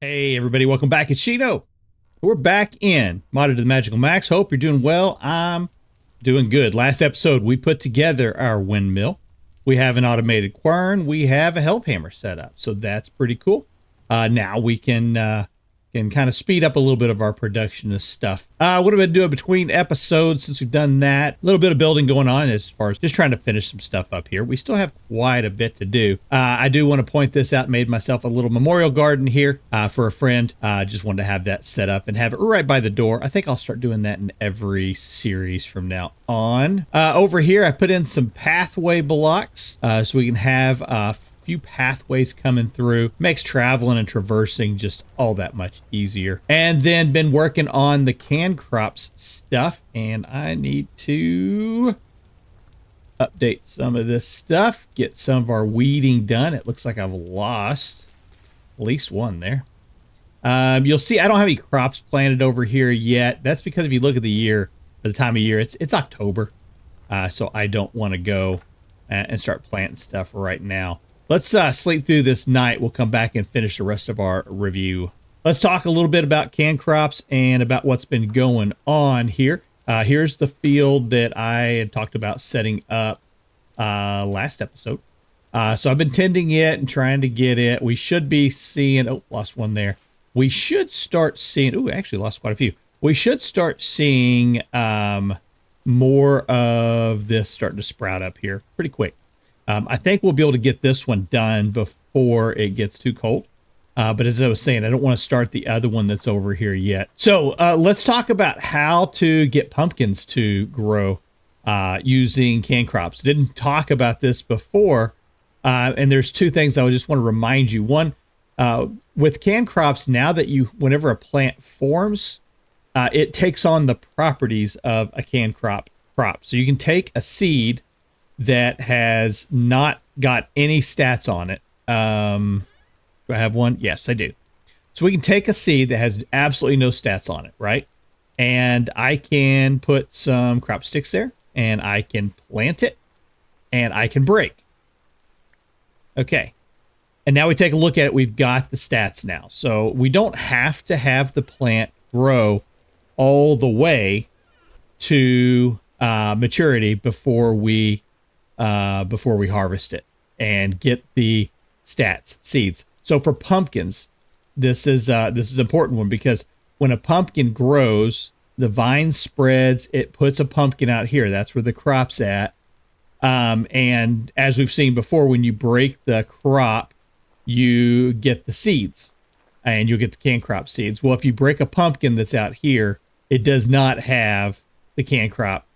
Hey everybody, welcome back. It's Shino. We're back in Modded to the Magical Max. Hope you're doing well. I'm doing good. Last episode, we put together our windmill. We have an automated quern. We have a help hammer set up. So that's pretty cool. Now we can kind of speed up a little bit of our production of stuff. What have I been doing between episodes since we've done that? A little bit of building going on as far as just trying to finish some stuff up here. We still have quite a bit to do. I do want to point this out. Made myself a little memorial garden here for a friend. Just wanted to have that set up and have it right by the door. I think I'll start doing that in every series from now on. Over here, I put in some pathway blocks so we can have few pathways coming through. Makes traveling and traversing just all that much easier. And then been working on the canned crops stuff, and I need to update some of this stuff, get some of our weeding done. It looks like I've lost at least one there. You'll see I don't have any crops planted over here yet. That's because if you look at the year, the time of year, it's October. So I don't want to go and start planting stuff right now. Let's sleep through this night. We'll come back and finish the rest of our review. Let's talk a little bit about canned crops and about what's been going on here. Here's the field that I had talked about setting up last episode. So I've been tending it and trying to get it. We should be seeing, oh, lost one there. We should start seeing, oh, actually lost quite a few. We should start seeing more of this starting to sprout up here pretty quick. I think we'll be able to get this one done before it gets too cold. But as I was saying, I don't want to start the other one that's over here yet. So let's talk about how to get pumpkins to grow using canned crops. Didn't talk about this before. And there's two things I just want to remind you. One, with canned crops, now that whenever a plant forms, it takes on the properties of a canned crop. So you can take a seed that has not got any stats on it. Do I have one? Yes, I do. So we can take a seed that has absolutely no stats on it, right? And I can put some crop sticks there, and I can plant it, and I can break. Okay. And now we take a look at it. We've got the stats now. So we don't have to have the plant grow all the way to maturity before we harvest it and get the stats seeds. So for pumpkins, this is an important one because when a pumpkin grows, the vine spreads, it puts a pumpkin out here. That's where the crop's at. And as we've seen before, when you break the crop, you get the seeds and you'll get the canned crop seeds. Well, if you break a pumpkin that's out here, it does not have the canned crop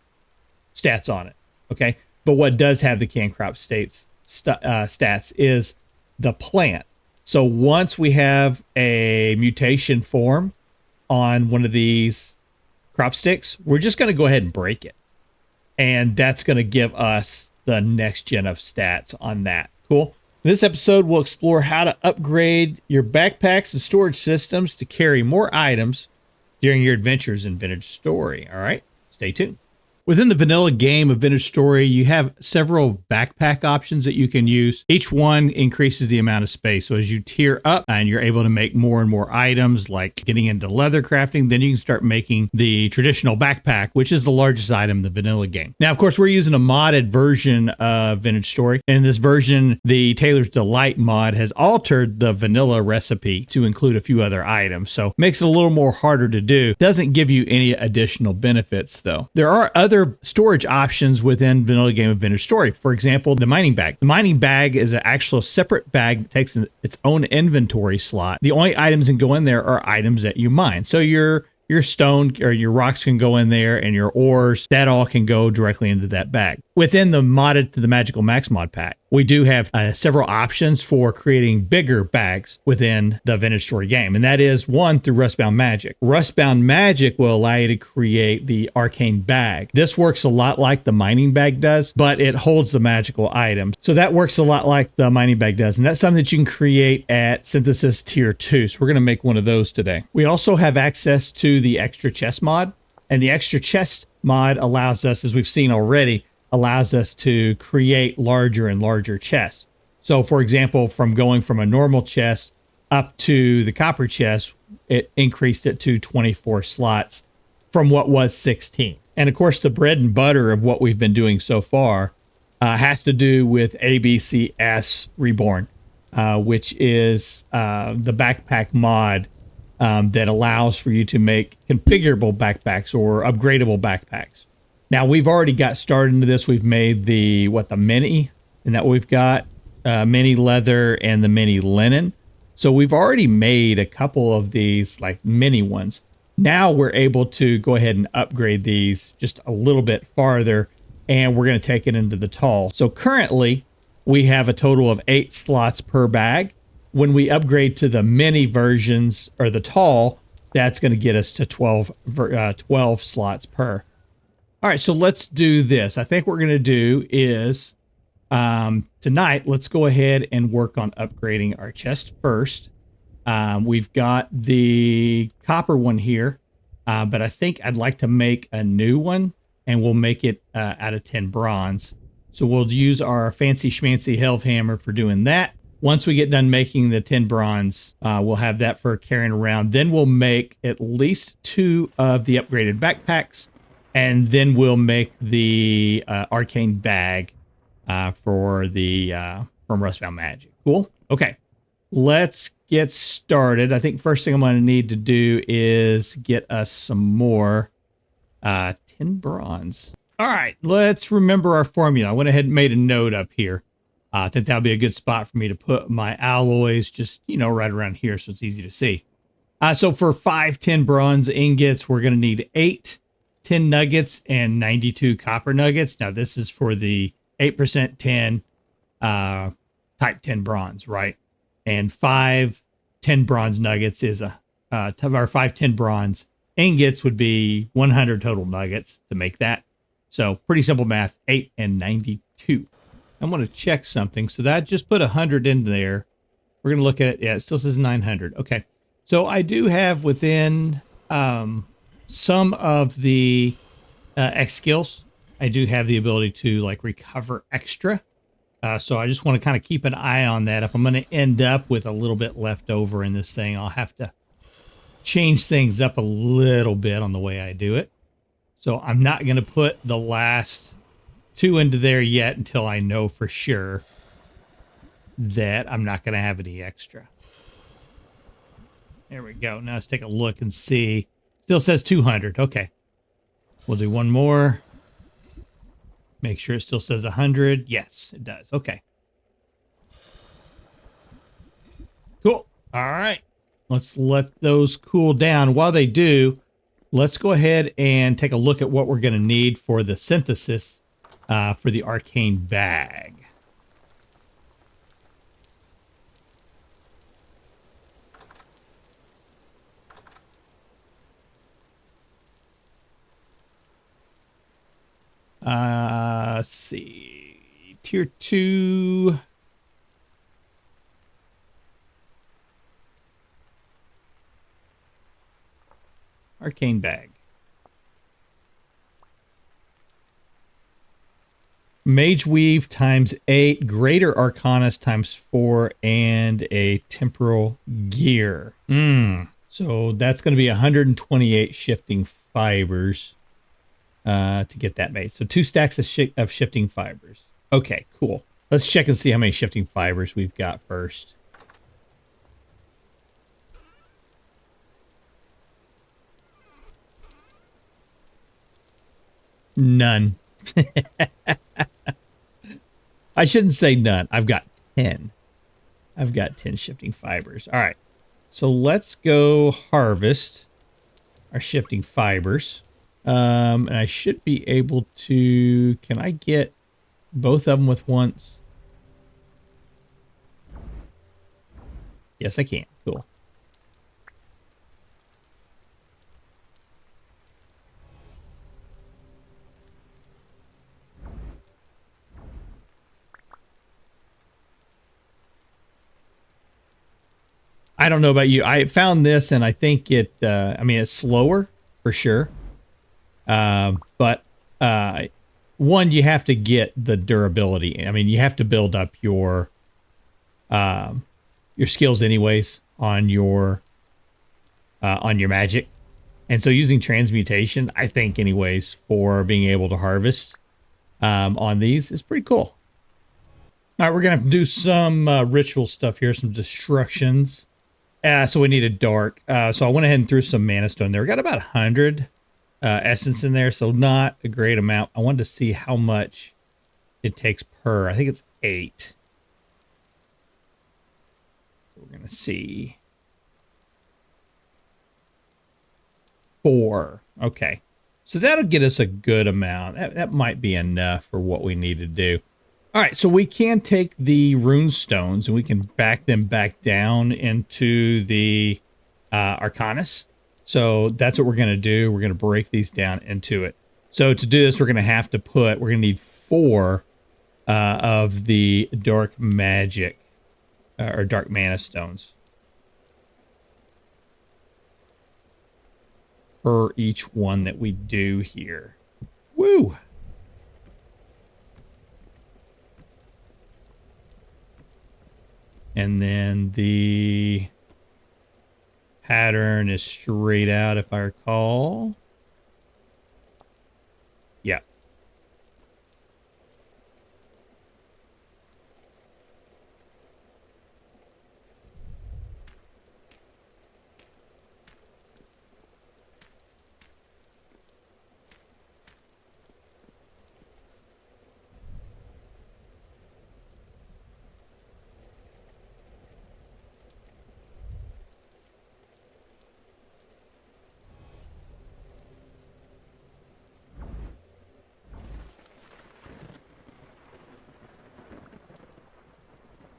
stats on it. Okay. But what does have the canned crop stats is the plant. So once we have a mutation form on one of these crop sticks, we're just going to go ahead and break it. And that's going to give us the next gen of stats on that. Cool. In this episode, we'll explore how to upgrade your backpacks and storage systems to carry more items during your adventures in Vintage Story. All right, stay tuned. Within the vanilla game of Vintage Story, you have several backpack options that you can use. Each one increases the amount of space. So as you tier up and you're able to make more and more items, like getting into leather crafting, then you can start making the traditional backpack, which is the largest item in the vanilla game. Now, of course, we're using a modded version of Vintage Story. And in this version, the Tailor's Delight mod has altered the vanilla recipe to include a few other items. So makes it a little more harder to do. Doesn't give you any additional benefits, though. There are other storage options within vanilla game of Vintage Story. For example, the mining bag. The mining bag is an actual separate bag that takes its own inventory slot. The only items that go in there are items that you mine. So your stone or your rocks can go in there, and your ores, that all can go directly into that bag. Within the Modded to the Magical Max mod pack, we do have several options for creating bigger bags within the Vintage Story game. And that is one through Rustbound Magic. Rustbound Magic will allow you to create the arcane bag. This works a lot like the mining bag does, but it holds the magical items. So that works a lot like the mining bag does. And that's something that you can create at Synthesis Tier 2. So we're going to make one of those today. We also have access to the extra chest mod. And the extra chest mod allows us, as we've seen already, allows us to create larger and larger chests. So for example, from going from a normal chest up to the copper chest, it increased it to 24 slots from what was 16. And of course, the bread and butter of what we've been doing so far has to do with ABCS Reborn, which is the backpack mod that allows for you to make configurable backpacks or upgradable backpacks. Now, we've already got started into this. We've made the mini, and that we've got mini leather and the mini linen. So we've already made a couple of these like mini ones. Now we're able to go ahead and upgrade these just a little bit farther, and we're going to take it into the tall. So currently we have a total of 8 slots per bag. When we upgrade to the mini versions or the tall, that's going to get us to 12 slots per. All right, so let's do this. I think what we're going to do is tonight, let's go ahead and work on upgrading our chest first. We've got the copper one here, but I think I'd like to make a new one, and we'll make it out of 10 bronze. So we'll use our fancy schmancy helve hammer for doing that. Once we get done making the 10 bronze, we'll have that for carrying around. Then we'll make at least 2 of the upgraded backpacks, and then we'll make the arcane bag for the from Rustbound Magic. Cool. Okay, let's get started. I think first thing I'm going to need to do is get us some more 10 bronze. All right, let's remember our formula. I went ahead and made a note up here. I think that'll be a good spot for me to put my alloys, just, you know, right around here so it's easy to see. So for 5 10 bronze ingots, we're going to need 8 10 nuggets and 92 copper nuggets. Now, this is for the 8% 10 type 10 bronze, right? And 5 10 bronze nuggets is our 5 10 bronze ingots would be 100 total nuggets to make that. So pretty simple math, 8 and 92. I'm going to check something. So that just put 100 in there. We're going to look at it. Yeah, it still says 900. Okay. So I do have within some of the X skills, I do have the ability to like recover extra. So I just want to kind of keep an eye on that. If I'm going to end up with a little bit left over in this thing, I'll have to change things up a little bit on the way I do it. So I'm not going to put the last 2 into there yet until I know for sure that I'm not going to have any extra. There we go. Now let's take a look and see. Still says 200. Okay. We'll do one more. Make sure it still says 100. Yes, it does. Okay. Cool. All right. Let's let those cool down. While they do, let's go ahead and take a look at what we're going to need for the synthesis for the arcane bag. Let's see. Tier 2. Arcane bag. Mage Weave times 8, Greater Arcanus times 4, and a Temporal Gear. So that's going to be 128 shifting fibers to get that made. So 2 stacks of shifting fibers. Okay, cool. Let's check and see how many shifting fibers we've got first. None. I shouldn't say none. I've got 10. I've got 10 shifting fibers. All right. So let's go harvest our shifting fibers. And I should be able to... Can I get both of them with once? Yes, I can. Cool. I don't know about you. I found this and I think it, I mean, it's slower for sure. But one, you have to get the durability. I mean, you have to build up your skills anyways on your magic. And so using transmutation, I think anyways, for being able to harvest on these is pretty cool. All right, we're going to have to do some ritual stuff here, some destructions. So we need a dark. So I went ahead and threw some mana stone there. We got about 100 essence in there, so not a great amount. I wanted to see how much it takes per. I think it's 8. So we're going to see. 4. Okay. So that'll get us a good amount. That might be enough for what we need to do. All right, so we can take the rune stones and we can back them back down into the Arcanus. So that's what we're going to do. We're going to break these down into it. So to do this, we're going to have to we're going to need 4 of the dark magic or dark mana stones per each one that we do here. Woo! And then the pattern is straight out, if I recall. Yeah.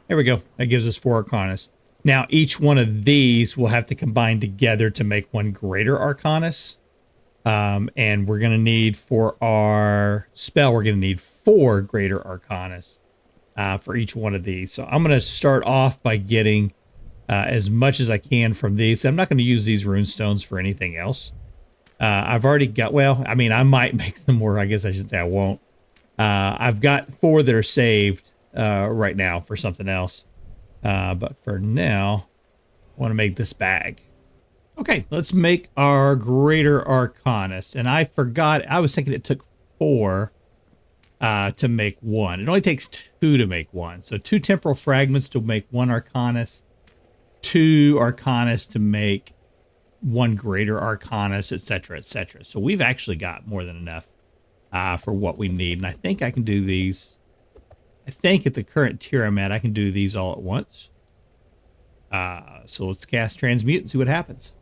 There we go. That gives us 4 Arcanus. Now, each one of these will have to combine together to make one greater Arcanus. And we're going to need, for our spell, we're going to need 4 greater Arcanus for each one of these. So I'm going to start off by getting as much as I can from these. I'm not going to use these rune stones for anything else. I've already got, well, I mean, I might make some more. I guess I should say I won't. I've got 4 that are saved right now for something else. But for now, I want to make this bag. Okay, let's make our greater Arcanus. And I forgot, I was thinking it took 4 to make 1. It only takes 2 to make 1. So 2 temporal fragments to make 1 Arcanus, 2 Arcanus to make 1 greater Arcanus, etc., etc. So we've actually got more than enough for what we need. And I think I can do these. I think at the current tier I'm at, I can do these all at once. So let's cast Transmute and see what happens.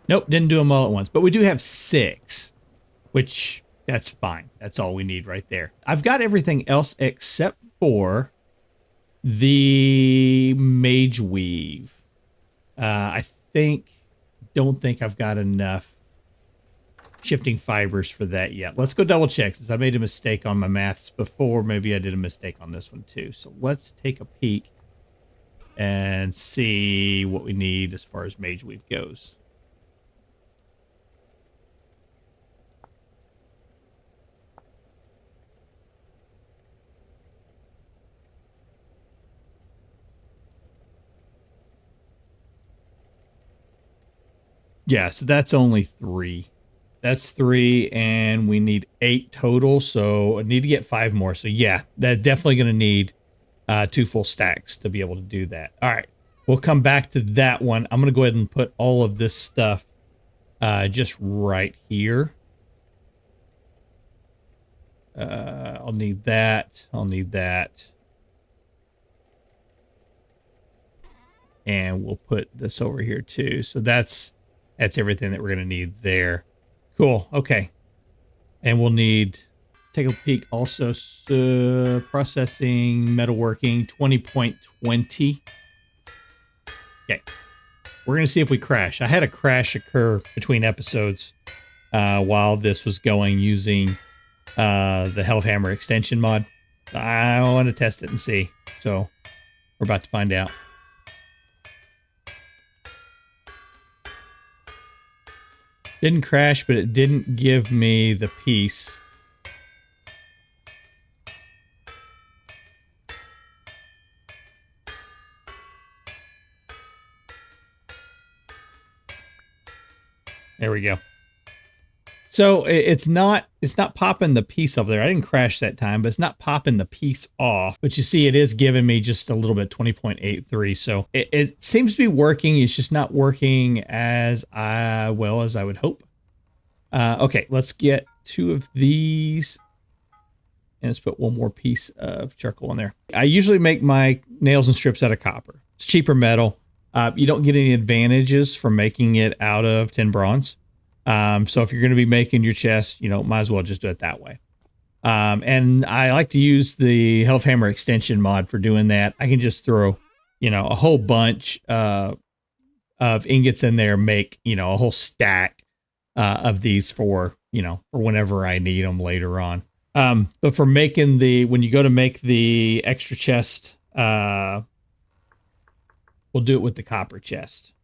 Nope, didn't do them all at once. But we do have 6, which that's fine. That's all we need right there. I've got everything else except for the Mage Weave. I don't think I've got enough shifting fibers for that yet. Let's go double check, since I made a mistake on my maths before. Maybe I did a mistake on this one too. So let's take a peek and see what we need as far as Mage Weave goes. Yeah, so that's only 3. That's 3, and we need 8 total, so I need to get 5 more. So yeah, that's definitely going to need 2 full stacks to be able to do that. All right, we'll come back to that one. I'm going to go ahead and put all of this stuff just right here. I'll need that. I'll need that. And we'll put this over here too. So that's everything that we're going to need there. Cool. Okay. And we'll need, let's take a peek also. Processing, metalworking, 20.20. Okay. We're going to see if we crash. I had a crash occur between episodes while this was going using the Hellhammer extension mod. I want to test it and see. So we're about to find out. Didn't crash, but it didn't give me the piece. There we go. So it's not popping the piece over there. I didn't crash that time, but it's not popping the piece off. But you see, it is giving me just a little bit, 20.83. So it seems to be working. It's just not working as well as I would hope. Okay, let's get 2 of these. And let's put 1 more piece of charcoal in there. I usually make my nails and strips out of copper. It's cheaper metal. You don't get any advantages from making it out of tin bronze. So if you're going to be making your chest, might as well just do it that way. And I like to use the Hellhammer extension mod for doing that. I can just throw, a whole bunch of ingots in there, make, a whole stack of these for whenever I need them later on. But for making when you go to make the extra chest, we'll do it with the copper chest.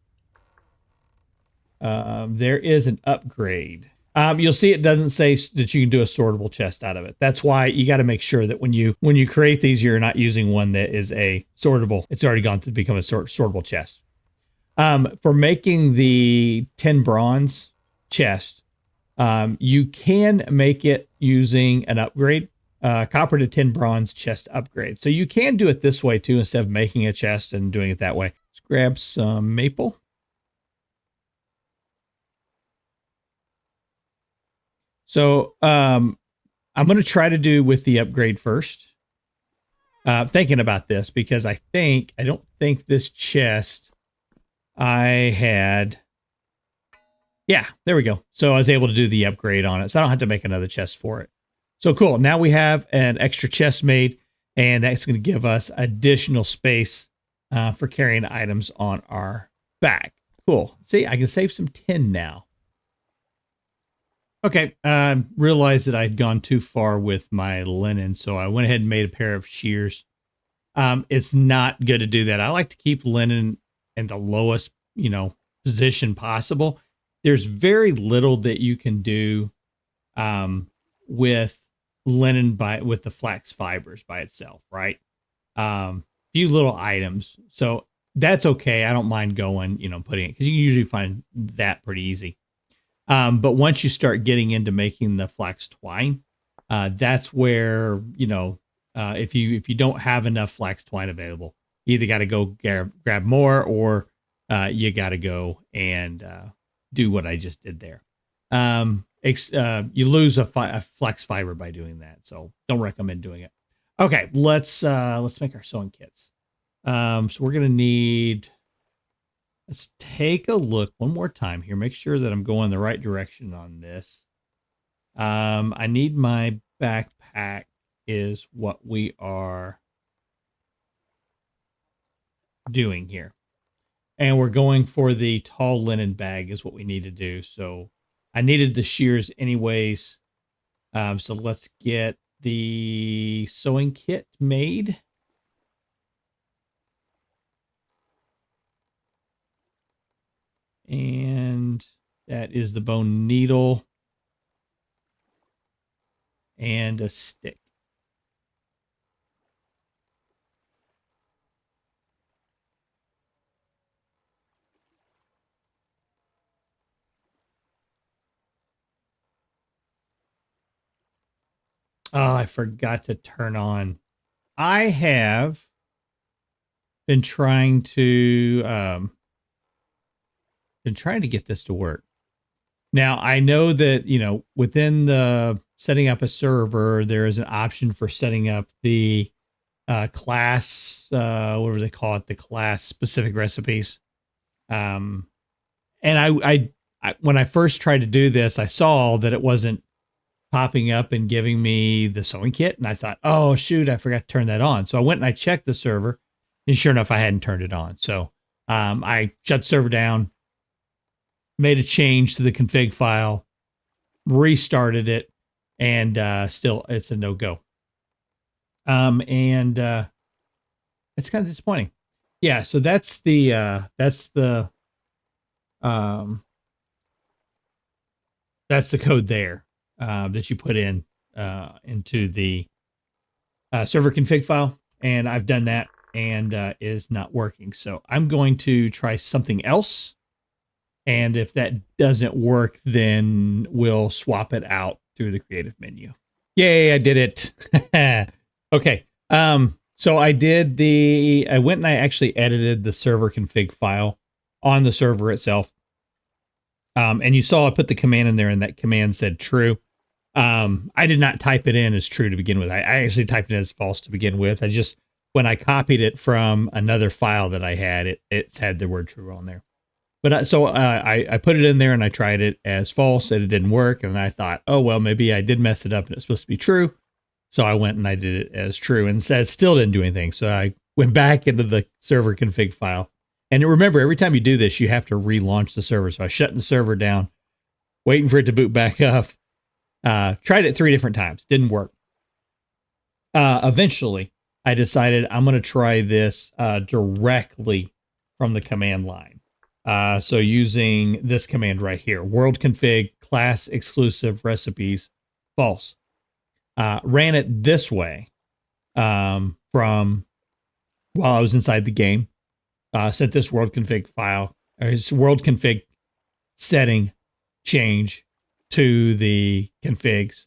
There is an upgrade. You'll see it doesn't say that you can do a sortable chest out of it. That's why you got to make sure that when you create these, you're not using one that is a sortable. It's already gone to become a sortable chest. For making the tin bronze chest, you can make it using an upgrade, copper to tin bronze chest upgrade. So you can do it this way too, instead of making a chest and doing it that way. Let's grab some maple. So I'm going to try to do with the upgrade first. Thinking about this because I don't think this chest I had. Yeah, there we go. So I was able to do the upgrade on it. So I don't have to make another chest for it. So cool. Now we have an extra chest made, and that's going to give us additional space for carrying items on our back. Cool. See, I can save some tin now. Okay, realized that I'd gone too far with my linen, so I went ahead and made a pair of shears. It's not good to do that. I like to keep linen in the lowest, position possible. There's very little that you can do with linen with the flax fibers by itself, right? Few little items. So that's okay. I don't mind going, putting it, because you can usually find that pretty easy. But once you start getting into making the flax twine, that's where, if you don't have enough flax twine available, you either got to go grab more, or you got to go and do what I just did there. You lose a flax fiber by doing that, so don't recommend doing it. Okay, let's make our sewing kits. So we're gonna need. Let's take a look one more time here. Make sure that I'm going the right direction on this. I need my backpack is what we are doing here. And we're going for the tall linen bag is what we need to do. So I needed the shears anyways. So let's get the sewing kit made. And that is the bone needle and a stick. Oh, I forgot to turn on. I have been trying to get this to work. Now, I know that, within the setting up a server, there is an option for setting up the class, whatever they call it, the class specific recipes. And I when I first tried to do this, I saw that it wasn't popping up and giving me the sewing kit. And I thought, oh, shoot, I forgot to turn that on. So I went and I checked the server, and sure enough, I hadn't turned it on. So I shut the server down, made a change to the config file, restarted it, and still it's a no-go. And it's kind of disappointing. Yeah, so that's the code there that you put in into the server config file, and I've done that, and is not working. So I'm going to try something else. And if that doesn't work, then we'll swap it out through the creative menu. Yay, I did it. Okay. So I went and I actually edited the server config file on the server itself. And you saw I put the command in there and that command said true. I did not type it in as true to begin with. I actually typed it as false to begin with. When I copied it from another file that I had, it's had the word true on there. But I put it in there and I tried it as false and it didn't work. And I thought, oh, well, maybe I did mess it up and it's supposed to be true. So I went and I did it as true and said still didn't do anything. So I went back into the server config file. And remember, every time you do this, you have to relaunch the server. So I shut the server down, waiting for it to boot back up. Tried it 3 different times. Didn't work. Eventually, I decided I'm going to try this directly from the command line. So using this command right here, world config class exclusive recipes false. Ran it this way from while I was inside the game. Set this world config file, or his world config setting change to the configs,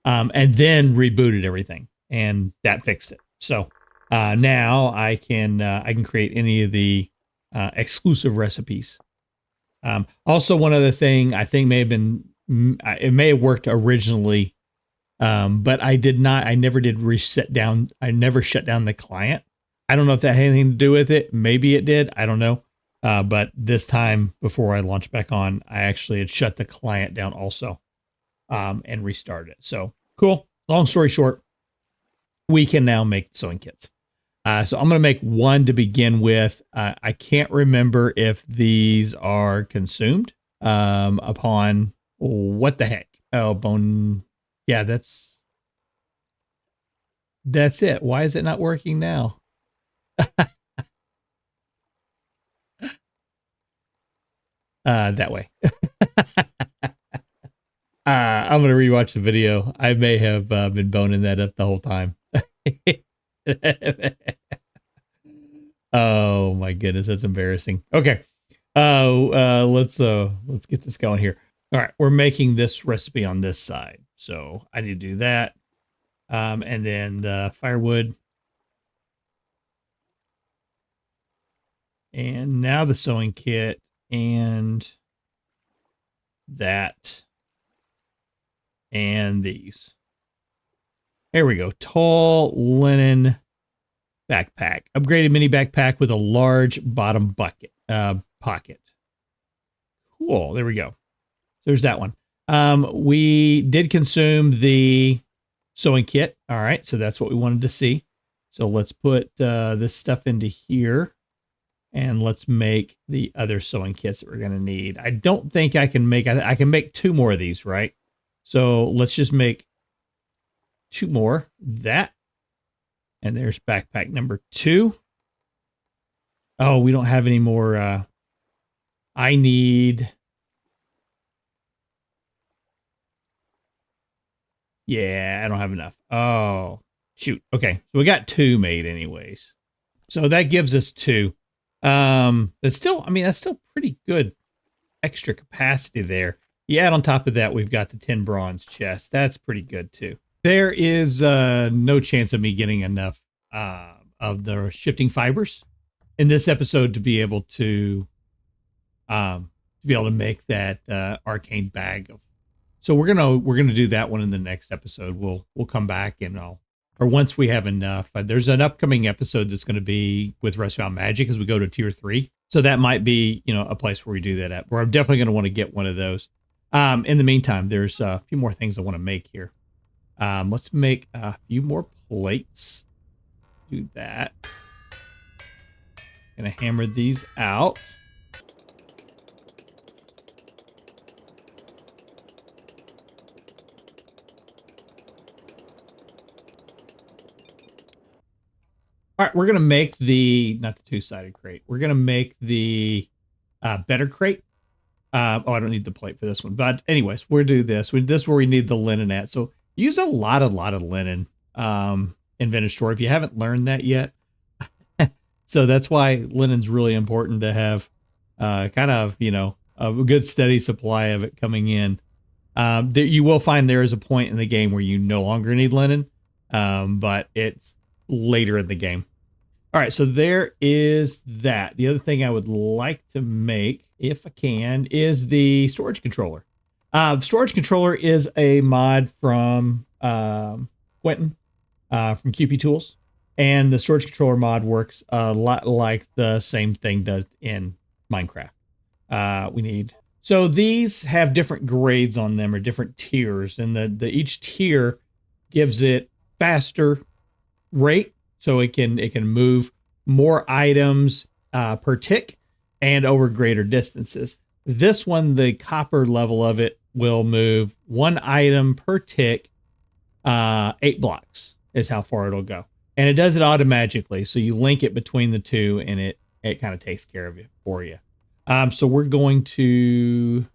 and then rebooted everything, and that fixed it. So now I can create any of the exclusive recipes. Also, one other thing I think it may have worked originally, but I never did reset down. I never shut down the client. I don't know if that had anything to do with it. Maybe it did. I don't know. But this time before I launched back on, I actually had shut the client down also, and restarted it. So cool. Long story short, we can now make sewing kits. So I'm going to make one to begin with. I can't remember if these are consumed upon what the heck. Oh, bone. Yeah, that's it. Why is it not working now? That way. I'm going to rewatch the video. I may have been boning that up the whole time. Oh my goodness, that's embarrassing. Okay. Let's get this going here. All right, we're making this recipe on this side. So I need to do that. And then the firewood. And now the sewing kit and that and these. There we go. Tall linen backpack. Upgraded mini backpack with a large bottom pocket. Cool. There we go. So there's that one. We did consume the sewing kit. All right. So that's what we wanted to see. So let's put this stuff into here. And let's make the other sewing kits that we're going to need. I don't think I can make, I can make 2 more of these, right? So let's just make 2 more. That. And there's backpack number 2. Oh, we don't have any more. I need. Yeah, I don't have enough. Oh, shoot. Okay. So we got 2 made anyways. So that gives us 2. That's still, I mean, that's still pretty good extra capacity there. You add on top of that, we've got the 10 bronze chest. That's pretty good too. There is no chance of me getting enough of the shifting fibers in this episode to be able to make that arcane bag. So we're gonna do that one in the next episode. We'll come back and once we have enough. There's an upcoming episode that's going to be with Recipe Magic as we go to tier 3. So that might be, a place where we do that at, where I'm definitely going to want to get one of those. In the meantime, there's a few more things I want to make here. Let's make a few more plates. Do that. Gonna hammer these out. All right, we're going to make not the 2-sided crate. We're going to make the better crate. I don't need the plate for this one. But anyways, we'll do this. This is where we need the linen at. So use a lot of linen in Vintage Store if you haven't learned that yet. So that's why linen's really important to have kind of, a good steady supply of it coming in. You will find there is a point in the game where you no longer need linen, but it's later in the game. All right, so there is that. The other thing I would like to make, if I can, is the storage controller. Storage controller is a mod from Quentin from QP Tools. And the storage controller mod works a lot like the same thing does in Minecraft. So these have different grades on them, or different tiers, and the each tier gives it faster rate, so it can move more items per tick and over greater distances. This one, the copper level of it, will move 1 item per tick, 8 blocks is how far it'll go. And it does it automatically. So you link it between the two, and it kind of takes care of it for you. So we're going to,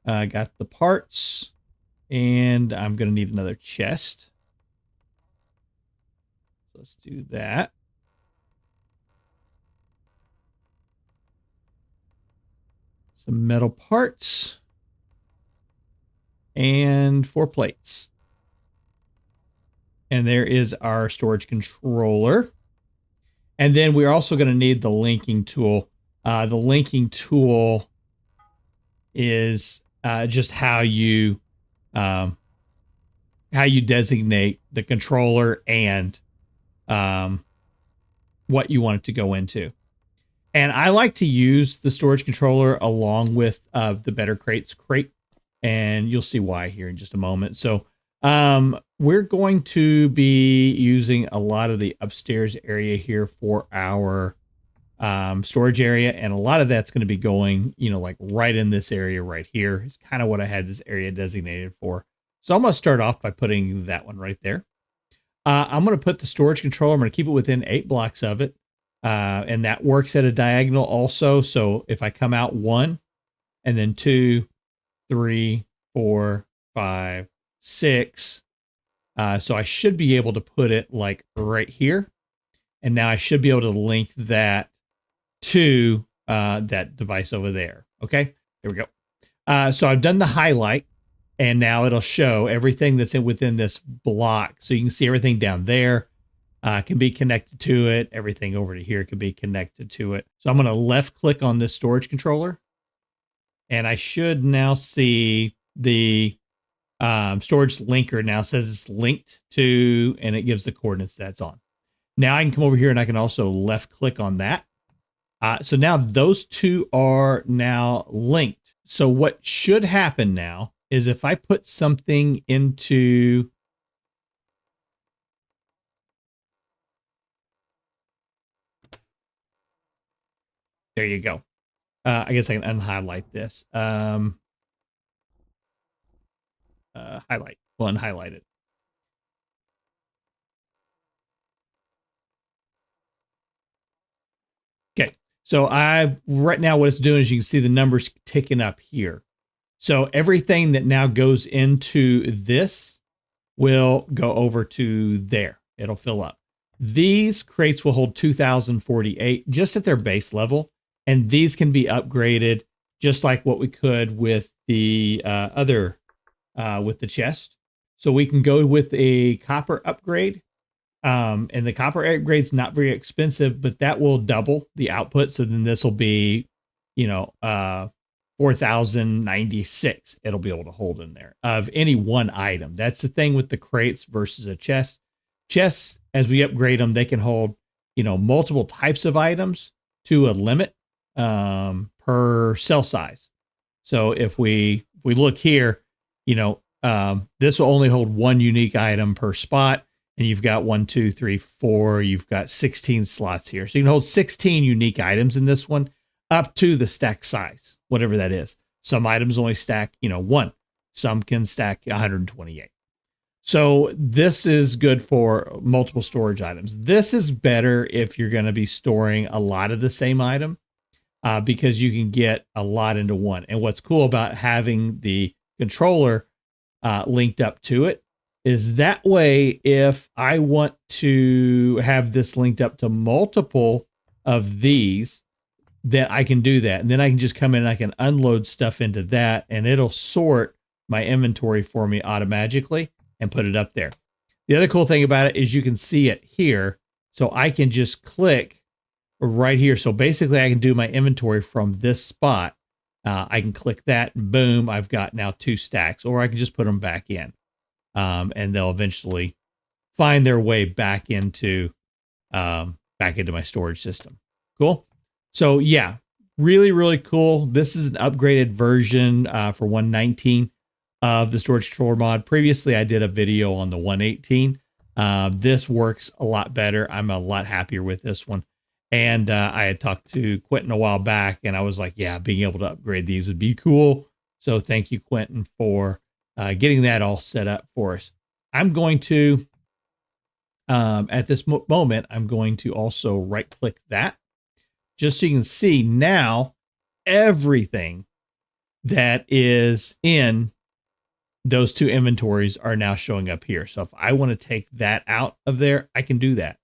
got the parts, and I'm going to need another chest. Let's do that. Some metal parts and 4 plates. And there is our storage controller. And then we're also going to need the linking tool. The linking tool is just how you designate the controller and what you want it to go into. And I like to use the storage controller along with the Better Crates crate, and you'll see why here in just a moment. So we're going to be using a lot of the upstairs area here for our storage area, and a lot of that's going to be going, like right in this area right here. It's kind of what I had this area designated for. So I'm going to start off by putting that one right there. I'm going to put the storage controller, I'm going to keep it within 8 blocks of it. And that works at a diagonal also. So if I come out 1 and then 2, 3, 4, 5, 6. So I should be able to put it like right here. And now I should be able to link that to that device over there. Okay, there we go. So I've done the highlight, and now it'll show everything that's within this block. So you can see everything down there can be connected to it. Everything over to here can be connected to it. So I'm going to left click on this storage controller, and I should now see the storage linker now says it's linked to, and it gives the coordinates that's on. Now I can come over here and I can also left click on that. So now those two are now linked. So what should happen now is if I put something into, there you go. I guess I can unhighlight this. Highlight. Well, unhighlight it. Okay. So right now what it's doing is you can see the numbers ticking up here. So everything that now goes into this will go over to there. It'll fill up. These crates will hold 2,048 just at their base level. And these can be upgraded just like what we could with the other, with the chest. So we can go with a copper upgrade. And the copper upgrade's not very expensive, but that will double the output. So then this will be, 4,096. It'll be able to hold in there of any one item. That's the thing with the crates versus a chest. Chests, as we upgrade them, they can hold, multiple types of items to a limit per cell size. So if we look here, this will only hold 1 unique item per spot. And you've got 1, 2, 3, 4. You've got 16 slots here. So you can hold 16 unique items in this one up to the stack size, whatever that is. Some items only stack, 1. Some can stack 128. So this is good for multiple storage items. This is better if you're going to be storing a lot of the same item because you can get a lot into one. And what's cool about having the controller linked up to it is that way, if I want to have this linked up to multiple of these, then I can do that. And then I can just come in and I can unload stuff into that, and it'll sort my inventory for me automatically and put it up there. The other cool thing about it is you can see it here. So I can just click right here. So basically I can do my inventory from this spot. I can click that and boom, I've got now 2 stacks, or I can just put them back in. And they'll eventually find their way back into my storage system. Cool. So yeah, really, really cool. This is an upgraded version for 119 of the storage controller mod. Previously, I did a video on the 118. This works a lot better. I'm a lot happier with this one. And I had talked to Quentin a while back, and I was like, yeah, being able to upgrade these would be cool. So thank you, Quentin, for getting that all set up for us. I'm going to, at this moment, I'm going to also right click that just so you can see now everything that is in those 2 inventories are now showing up here. So if I want to take that out of there, I can do that.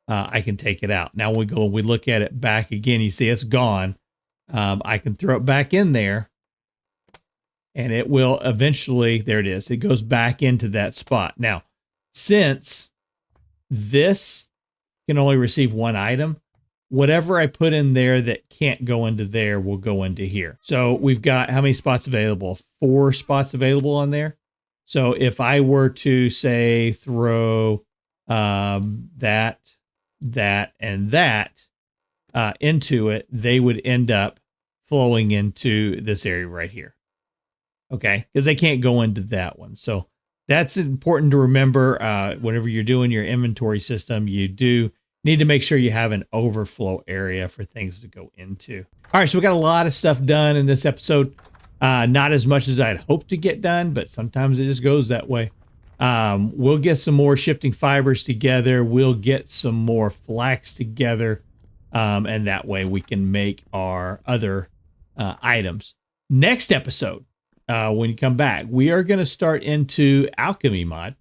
I can take it out. Now we go and we look at it back again. You see it's gone. I can throw it back in there, and it will eventually, there it is. It goes back into that spot. Now, since this can only receive 1 item, whatever I put in there that can't go into there will go into here. So we've got how many spots available? 4 spots available on there. So if I were to say throw that, and that into it, they would end up flowing into this area right here. Okay, because they can't go into that one. So that's important to remember. Whenever you're doing your inventory system, you do need to make sure you have an overflow area for things to go into. All right, so we got a lot of stuff done in this episode. Not as much as I'd hoped to get done, but sometimes it just goes that way. We'll get some more shifting fibers together. We'll get some more flax together. And that way we can make our other items. Next episode, when you come back, we are going to start into alchemy mod.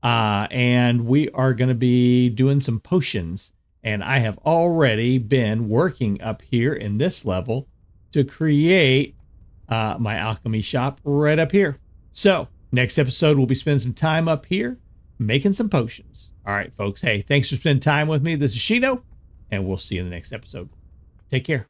And we are going to be doing some potions. And I have already been working up here in this level to create my alchemy shop right up here. So next episode, we'll be spending some time up here making some potions. All right, folks. Hey, thanks for spending time with me. This is Shino, and we'll see you in the next episode. Take care.